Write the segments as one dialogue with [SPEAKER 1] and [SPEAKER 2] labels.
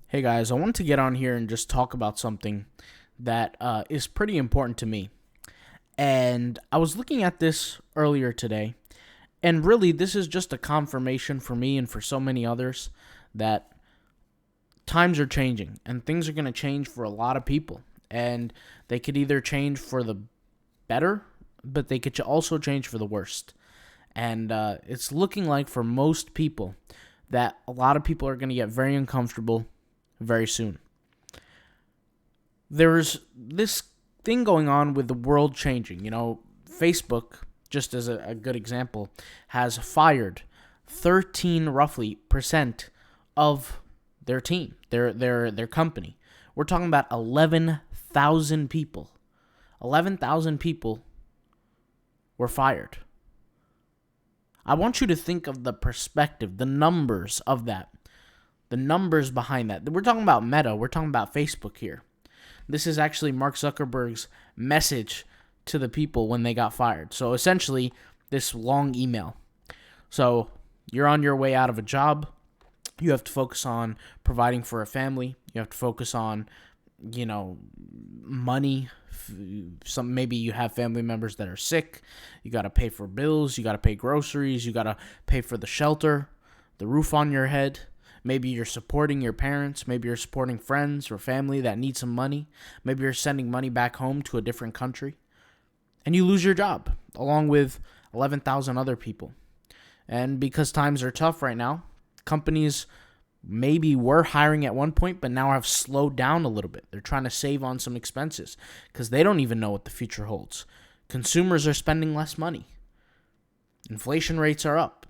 [SPEAKER 1] Hey guys, I wanted to get on here and just talk about something that is pretty important to me. And I was looking at this earlier today, and really, this is just a confirmation for me and for so many others that times are changing and things are going to change for a lot of people. And they could either change for the better, but they could also change for the worst. And it's looking like for most people that a lot of people are going to get very uncomfortable very soon. There's this thing going on with the world changing. Facebook, just as a good example, has fired 13 roughly percent of their team, their company. We're talking about 11,000 people. 11,000 people were fired. I want you to think of the perspective, the numbers of that. The numbers behind that. We're talking about Meta. We're talking about Facebook here. This is actually Mark Zuckerberg's message to the people when they got fired. So essentially, this long email. So you're on your way out of a job. You have to focus on providing for a family. You have to focus on, money. Maybe you have family members that are sick. You got to pay for bills. You got to pay groceries. You got to pay for the shelter, the roof on your head. Maybe you're supporting your parents. Maybe you're supporting friends or family that need some money. Maybe you're sending money back home to a different country. And you lose your job along with 11,000 other people. And because times are tough right now, companies maybe were hiring at one point, but now have slowed down a little bit. They're trying to save on some expenses because they don't even know what the future holds. Consumers are spending less money. Inflation rates are up.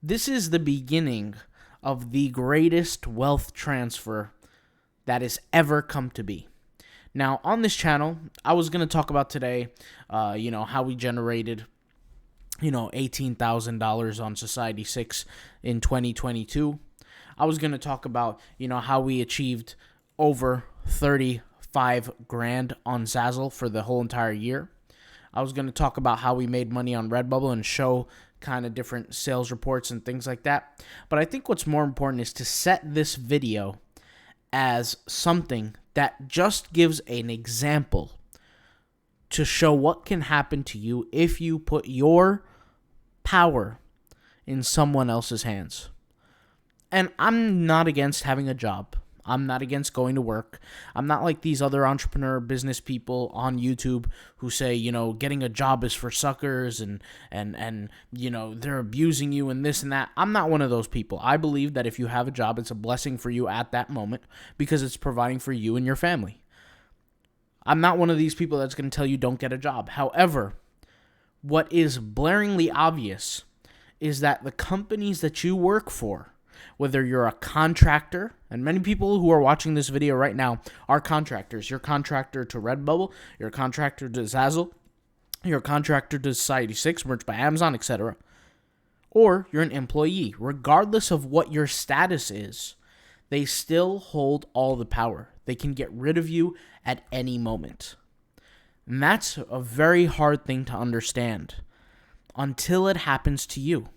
[SPEAKER 1] This is the beginning of the greatest wealth transfer that has ever come to be. Now, on this channel, I was going to talk about today, how we generated, $18,000 on Society 6 in 2022. I was going to talk about, how we achieved over 35 grand on Zazzle for the whole entire year. I was going to talk about how we made money on Redbubble and show kind of different sales reports and things like that. But I think what's more important is to set this video as something that just gives an example to show what can happen to you if you put your power in someone else's hands. And I'm not against having a job. I'm not against going to work. I'm not like these other entrepreneur business people on YouTube who say, getting a job is for suckers and they're abusing you and this and that. I'm not one of those people. I believe that if you have a job, it's a blessing for you at that moment because it's providing for you and your family. I'm not one of these people that's going to tell you don't get a job. However, what is blaringly obvious is that the companies that you work for, whether you're a contractor, and many people who are watching this video right now are contractors. You're a contractor to Redbubble, you're a contractor to Zazzle, you're a contractor to Society 6, merch by Amazon, etc. Or you're an employee. Regardless of what your status is, they still hold all the power. They can get rid of you at any moment. And that's a very hard thing to understand until it happens to you.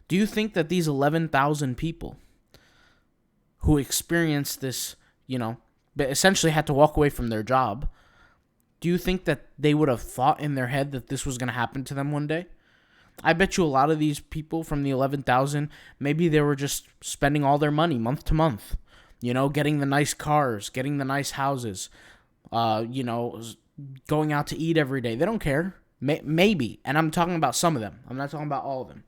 [SPEAKER 1] Do you think that these 11,000 people who experienced this, essentially had to walk away from their job, do you think that they would have thought in their head that this was going to happen to them one day? I bet you a lot of these people from the 11,000, maybe they were just spending all their money month to month, getting the nice cars, getting the nice houses, going out to eat every day. They don't care. Maybe. And I'm talking about some of them. I'm not talking about all of them.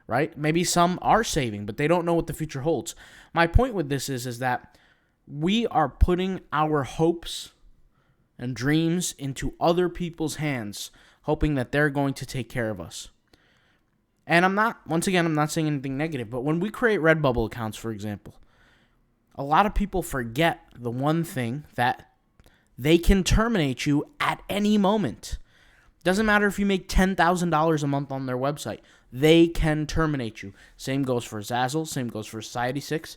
[SPEAKER 1] Right? Maybe some are saving, but they don't know what the future holds. My point with this is that we are putting our hopes and dreams into other people's hands, hoping that they're going to take care of us. And I'm not saying anything negative, but when we create Redbubble accounts, for example, a lot of people forget the one thing that they can terminate you at any moment. Doesn't matter if you make $10,000 a month on their website. They can terminate you. Same goes for Zazzle. Same goes for Society 6.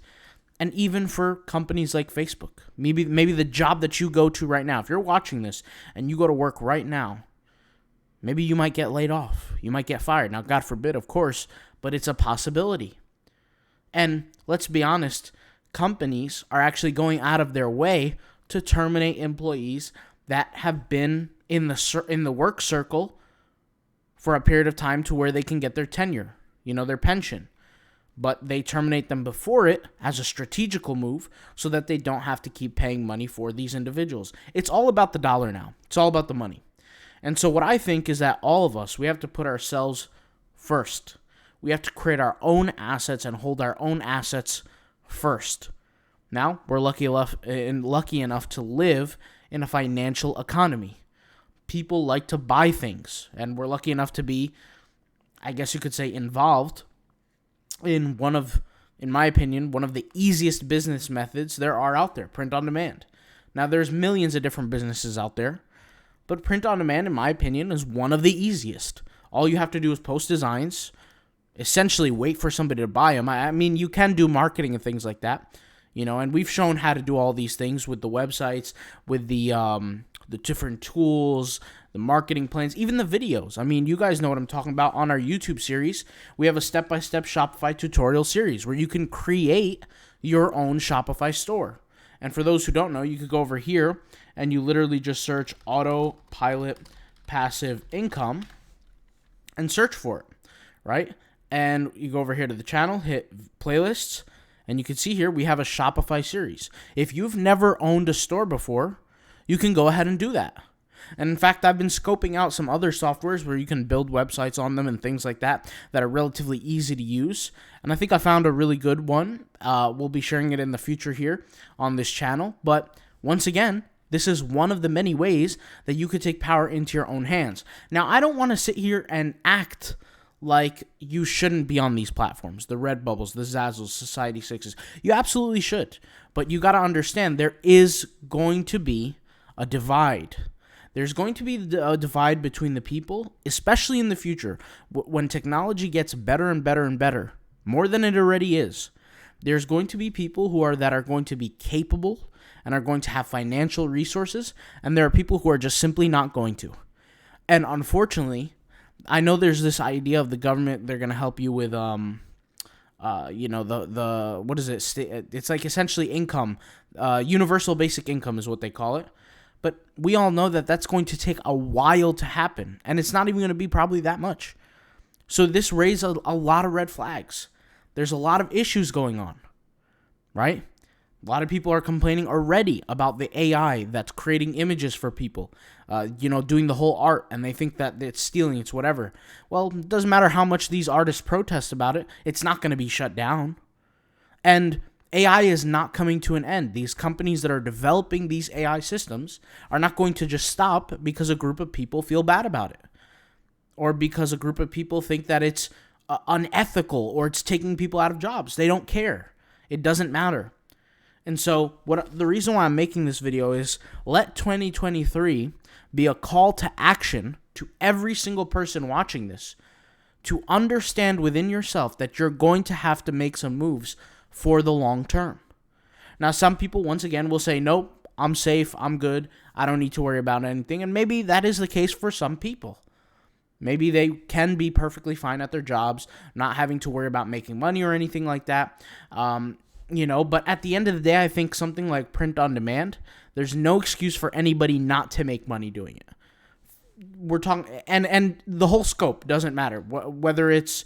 [SPEAKER 1] And even for companies like Facebook. Maybe the job that you go to right now. If you're watching this and you go to work right now, maybe you might get laid off. You might get fired. Now, God forbid, of course, but it's a possibility. And let's be honest, companies are actually going out of their way to terminate employees that have been in the work circle for a period of time to where they can get their tenure, their pension. But they terminate them before it as a strategical move so that they don't have to keep paying money for these individuals. It's all about the dollar now. It's all about the money. And so what I think is that all of us, we have to put ourselves first. We have to create our own assets and hold our own assets first. Now, we're lucky enough to live in a financial economy. People like to buy things, and we're lucky enough to be, I guess you could say, involved in in my opinion, one of the easiest business methods there are out there, print on demand. Now, there's millions of different businesses out there, but print on demand, in my opinion, is one of the easiest. All you have to do is post designs, essentially wait for somebody to buy them. I mean, you can do marketing and things like that, and we've shown how to do all these things with the websites, with the different tools, the marketing plans, even the videos. I mean, you guys know what I'm talking about. On our YouTube series, we have a step-by-step Shopify tutorial series where you can create your own Shopify store. And for those who don't know, you could go over here and you literally just search Autopilot Passive Income and search for it, right? And you go over here to the channel, hit playlists, and you can see here we have a Shopify series. If you've never owned a store before, you can go ahead and do that. And in fact, I've been scoping out some other softwares where you can build websites on them and things like that are relatively easy to use. And I think I found a really good one. We'll be sharing it in the future here on this channel. But once again, this is one of the many ways that you could take power into your own hands. Now, I don't want to sit here and act like you shouldn't be on these platforms, the Redbubbles, the Zazzles, Society6s. You absolutely should. But you got to understand there is going to be a divide. There's going to be a divide between the people, especially in the future, when technology gets better and better and better, more than it already is. There's going to be people that are going to be capable and are going to have financial resources, and there are people who are just simply not going to. And unfortunately, I know there's this idea of the government, they're going to help you with, what is it? It's like essentially income. Universal basic income is what they call it. But we all know that that's going to take a while to happen, and it's not even going to be probably that much. So this raised a lot of red flags. There's a lot of issues going on, right? A lot of people are complaining already about the AI that's creating images for people, doing the whole art, and they think that it's stealing, it's whatever. Well, it doesn't matter how much these artists protest about it, it's not going to be shut down. And AI is not coming to an end. These companies that are developing these AI systems are not going to just stop because a group of people feel bad about it, or because a group of people think that it's unethical or it's taking people out of jobs. They don't care. It doesn't matter. And so the reason why I'm making this video is let 2023 be a call to action to every single person watching this to understand within yourself that you're going to have to make some moves for the long term. Now, some people, once again, will say, nope, I'm safe, I'm good, I don't need to worry about anything. And maybe that is the case for some people. Maybe they can be perfectly fine at their jobs, not having to worry about making money or anything like that. But at the end of the day, I think something like print on demand, there's no excuse for anybody not to make money doing it. We're talking, and the whole scope doesn't matter, whether it's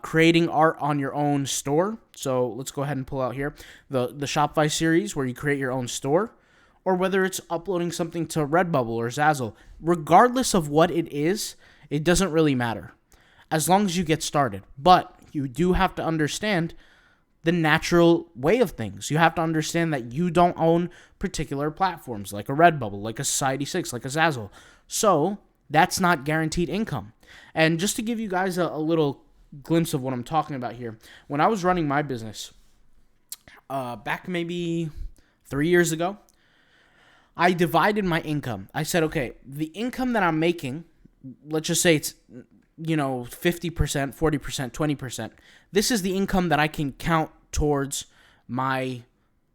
[SPEAKER 1] creating art on your own store. So let's go ahead and pull out here the Shopify series where you create your own store, or whether it's uploading something to Redbubble or Zazzle. Regardless of what it is, it doesn't really matter as long as you get started. But you do have to understand the natural way of things. You have to understand that you don't own particular platforms like a Redbubble, like a Society6, like a Zazzle. So that's not guaranteed income. And just to give you guys a little glimpse of what I'm talking about here, when I was running my business back maybe 3 years ago, I divided my income. I said, okay, the income that I'm making, let's just say it's 50%, 40%, 20%. This is the income that I can count towards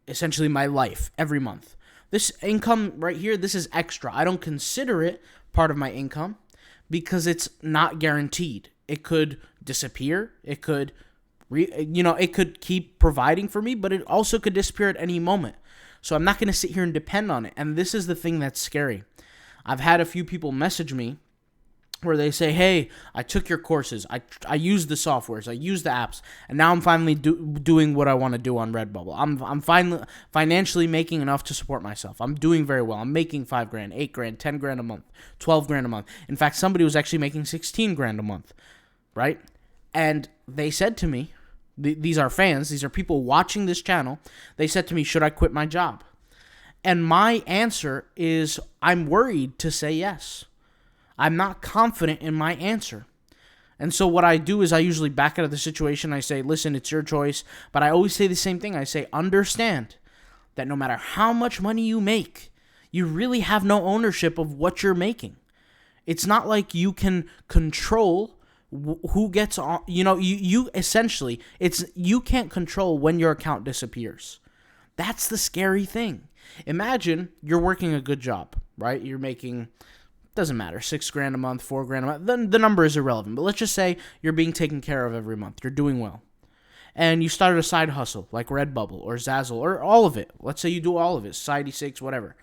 [SPEAKER 1] essentially my life every month. This income right here, this is extra. I don't consider it part of my income because it's not guaranteed. It could disappear. It could It could keep providing for me, but it also could disappear at any moment. So I'm not going to sit here and depend on it. And this is the thing that's scary. I've had a few people message me where they say, hey, I took your courses, I used the softwares, I used the apps, and now I'm finally doing what I want to do on Redbubble. I'm finally financially making enough to support myself. I'm doing very well. I'm making $5 grand, $8 grand, $10 grand a month, $12 grand a month. In fact, somebody was actually making 16 grand a month, right? And they said to me, these are fans, these are people watching this channel, they said to me, should I quit my job? And my answer is, I'm worried to say yes. I'm not confident in my answer. And so what I do is I usually back out of the situation. I say, listen, it's your choice. But I always say the same thing. I say, understand that no matter how much money you make, you really have no ownership of what you're making. It's not like you can control who gets on. You essentially, you can't control when your account disappears. That's the scary thing. Imagine you're working a good job, right? You're making, doesn't matter, $6 grand a month, $4 grand a month. Then the number is irrelevant. But let's just say you're being taken care of every month. You're doing well. And you started a side hustle like Redbubble or Zazzle or all of it. Let's say you do all of it, Society 6, whatever.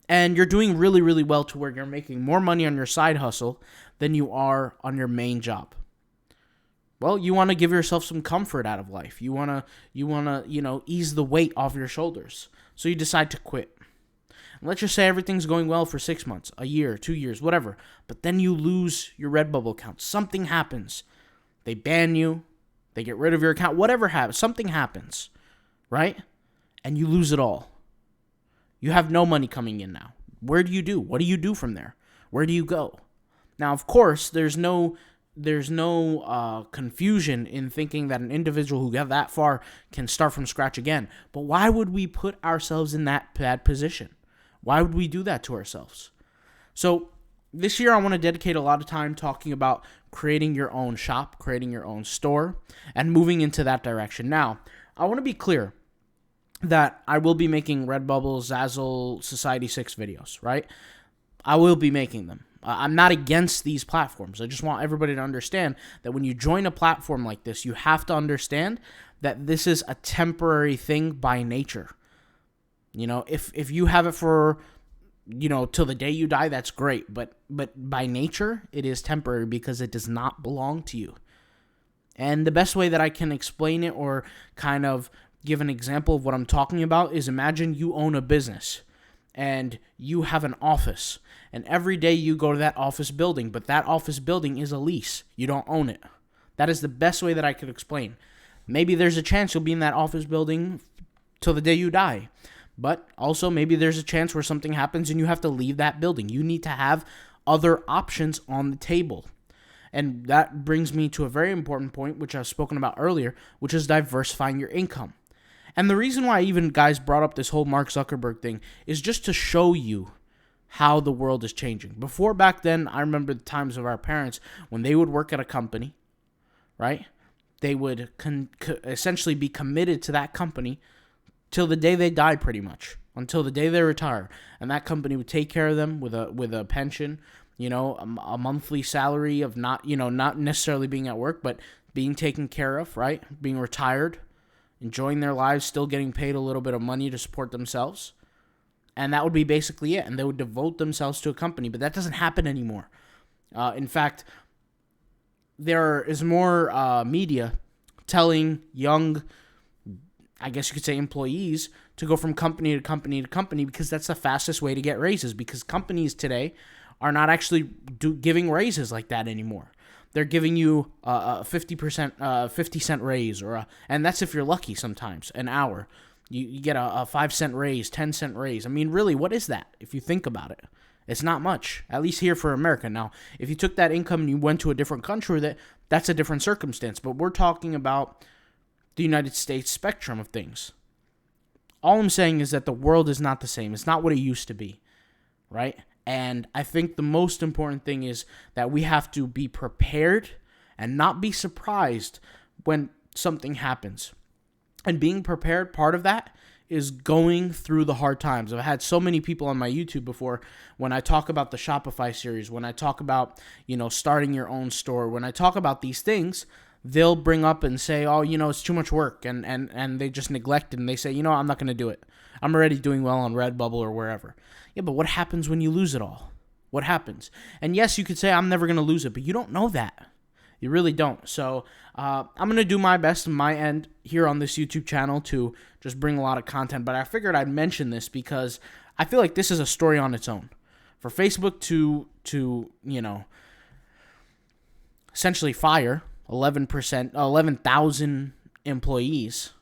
[SPEAKER 1] And you're doing really, really well to where you're making more money on your side hustle than you are on your main job. Well, you want to give yourself some comfort out of life. You want to, ease the weight off your shoulders. So you decide to quit. And let's just say everything's going well for 6 months, a year, 2 years, whatever. But then you lose your Redbubble account. Something happens. They ban you. They get rid of your account. Whatever happens, something happens, right? And you lose it all. You have no money coming in now. Where do you do? What do you do from there? Where do you go? Now, of course, there's no confusion in thinking that an individual who got that far can start from scratch again. But why would we put ourselves in that bad position? Why would we do that to ourselves? So this year I want to dedicate a lot of time talking about creating your own shop, creating your own store, and moving into that direction. Now, I want to be clear that I will be making Redbubble, Zazzle, Society 6 videos, right? I will be making them. I'm not against these platforms. I just want everybody to understand that when you join a platform like this, you have to understand that this is a temporary thing by nature. If you have it for, till the day you die, that's great. But by nature, it is temporary because it does not belong to you. And the best way that I can explain it or kind of give an example of what I'm talking about is imagine you own a business and you have an office. And every day you go to that office building, but that office building is a lease. You don't own it. That is the best way that I could explain. Maybe there's a chance you'll be in that office building till the day you die. But also maybe there's a chance where something happens and you have to leave that building. You need to have other options on the table. And that brings me to a very important point, which I've spoken about earlier, which is diversifying your income. And the reason why I even, guys, brought up this whole Mark Zuckerberg thing is just to show you how the world is changing. Before, back then, I remember the times of our parents when they would work at a company, right? They would essentially be committed to that company till the day they died, pretty much, until the day they retire. And that company would take care of them with a pension, a monthly salary of not necessarily being at work, but being taken care of, right? Being retired, enjoying their lives, still getting paid a little bit of money to support themselves. And that would be basically it. And they would devote themselves to a company. But that doesn't happen anymore. In fact, there is more media telling young, I guess you could say, employees to go from company to company to company because that's the fastest way to get raises. Because companies today are not actually giving raises like that anymore. They're giving you a 50 cent raise, and that's if you're lucky sometimes, an hour. You get a 5 cent raise, 10 cent raise. I mean, really, what is that if you think about it? It's not much, at least here for America. Now, if you took that income and you went to a different country, that's a different circumstance. But we're talking about the United States spectrum of things. All I'm saying is that the world is not the same. It's not what it used to be, right? And I think the most important thing is that we have to be prepared and not be surprised when something happens. And being prepared, part of that is going through the hard times. I've had so many people on my YouTube before when I talk about the Shopify series, when I talk about, starting your own store, when I talk about these things, they'll bring up and say, oh, it's too much work, and they just neglect it, and they say, I'm not going to do it. I'm already doing well on Redbubble or wherever. Yeah, but what happens when you lose it all? What happens? And yes, you could say, I'm never going to lose it, but you don't know that. You really don't. So I'm going to do my best on my end here on this YouTube channel to just bring a lot of content, but I figured I'd mention this because I feel like this is a story on its own. For Facebook to essentially fire 11,000 employees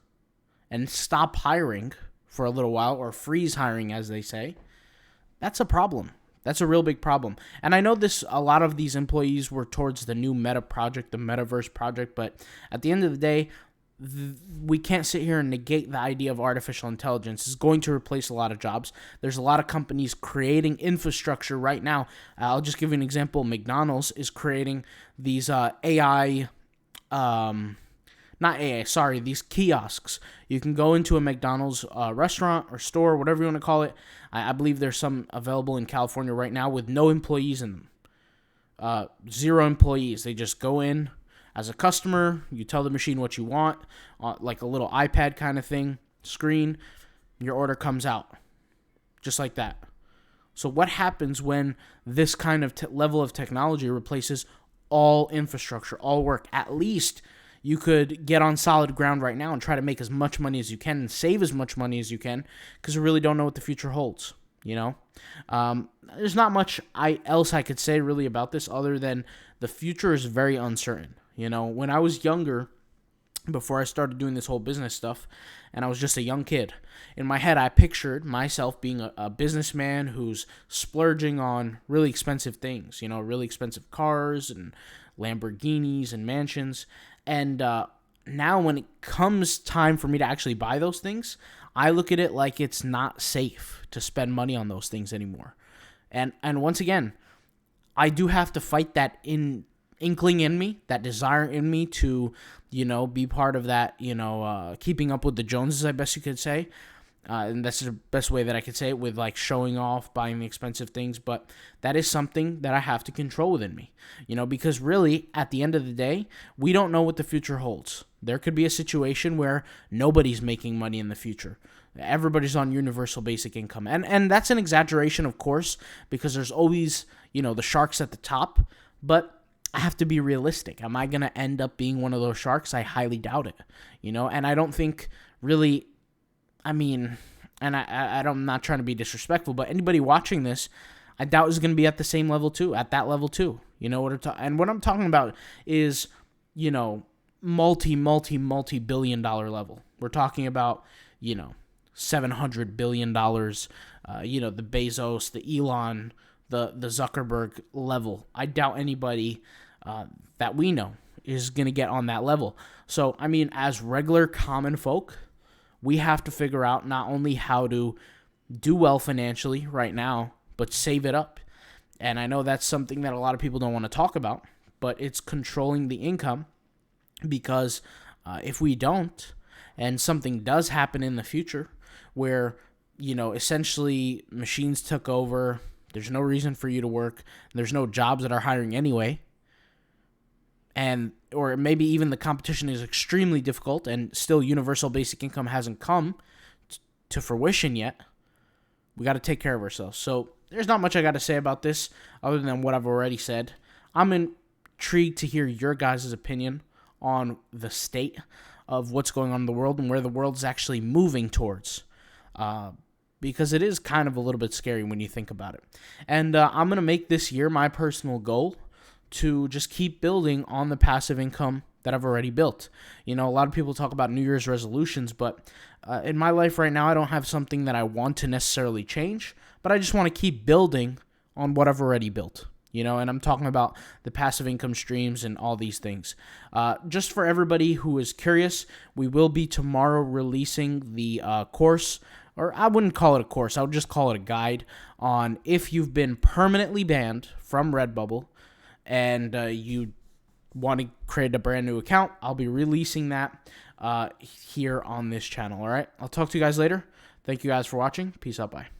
[SPEAKER 1] and stop hiring for a little while, or freeze hiring, as they say, that's a problem. That's a real big problem. And I know a lot of these employees were towards the new Meta project, the Metaverse project, but at the end of the day, we can't sit here and negate the idea of artificial intelligence. It's going to replace a lot of jobs. There's a lot of companies creating infrastructure right now. I'll just give you an example. McDonald's is creating these AI, not AI, sorry, these kiosks. You can go into a McDonald's restaurant or store, whatever you want to call it. I believe there's some available in California right now with no employees in them. 0 employees. They just go in. As a customer, you tell the machine what you want, like a little iPad kind of thing, screen, your order comes out, just like that. So what happens when this kind of level of technology replaces all infrastructure, all work? At least you could get on solid ground right now and try to make as much money as you can and save as much money as you can, because we really don't know what the future holds, There's not much else I could say really about this other than the future is very uncertain. When I was younger, before I started doing this whole business stuff, and I was just a young kid, in my head I pictured myself being a businessman who's splurging on really expensive things, really expensive cars and Lamborghinis and mansions. And now when it comes time for me to actually buy those things, I look at it like it's not safe to spend money on those things anymore. And once again, I do have to fight that inkling in me, that desire in me to, be part of that, keeping up with the Joneses, I guess you could say. And that's the best way that I could say it, with like showing off, buying the expensive things. But that is something that I have to control within me, because really at the end of the day, we don't know what the future holds. There could be a situation where nobody's making money in the future. Everybody's on universal basic income. And that's an exaggeration, of course, because there's always, the sharks at the top. But I have to be realistic. Am I going to end up being one of those sharks? I highly doubt it, and I don't think really, and I'm not trying to be disrespectful, but anybody watching this, I doubt is going to be at the same level too, at that level too. And what I'm talking about is, multi-billion dollar level. We're talking about, $700 billion, the Bezos, the Elon, the Zuckerberg level. I doubt anybody that we know is going to get on that level. So, as regular common folk, we have to figure out not only how to do well financially right now, but save it up. And I know that's something that a lot of people don't want to talk about, but it's controlling the income, because if we don't, and something does happen in the future where, essentially machines took over, there's no reason for you to work, there's no jobs that are hiring anyway, or maybe even the competition is extremely difficult and still universal basic income hasn't come to fruition yet, we got to take care of ourselves. So there's not much I got to say about this other than what I've already said. I'm intrigued to hear your guys' opinion on the state of what's going on in the world and where the world's actually moving towards, because it is kind of a little bit scary when you think about it. And I'm going to make this year my personal goal to just keep building on the passive income that I've already built. A lot of people talk about New Year's resolutions, but in my life right now, I don't have something that I want to necessarily change, but I just want to keep building on what I've already built. And I'm talking about the passive income streams and all these things. Just for everybody who is curious, we will be tomorrow releasing the course, or I wouldn't call it a course, I would just call it a guide on if you've been permanently banned from Redbubble and you want to create a brand new account. I'll be releasing that here on this channel, all right? I'll talk to you guys later. Thank you guys for watching. Peace out, bye.